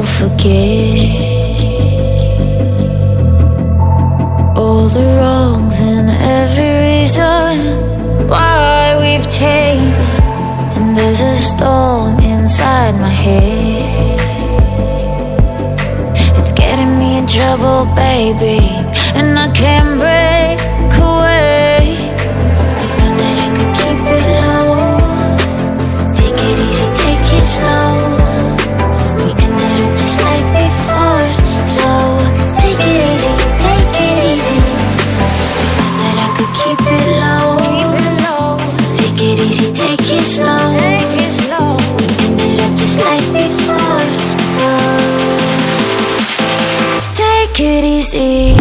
forget all the wrongs and every reason why we've changed. And there's a storm inside my head, it's getting me in trouble, baby, and I can't break away. I thought that I could keep it low, take it easy, take it slow. We ended up just like before, so take it easy, take it easy. I thought that I could keep it low, take it easy, take it slow. We ended up just like before, so take it easy.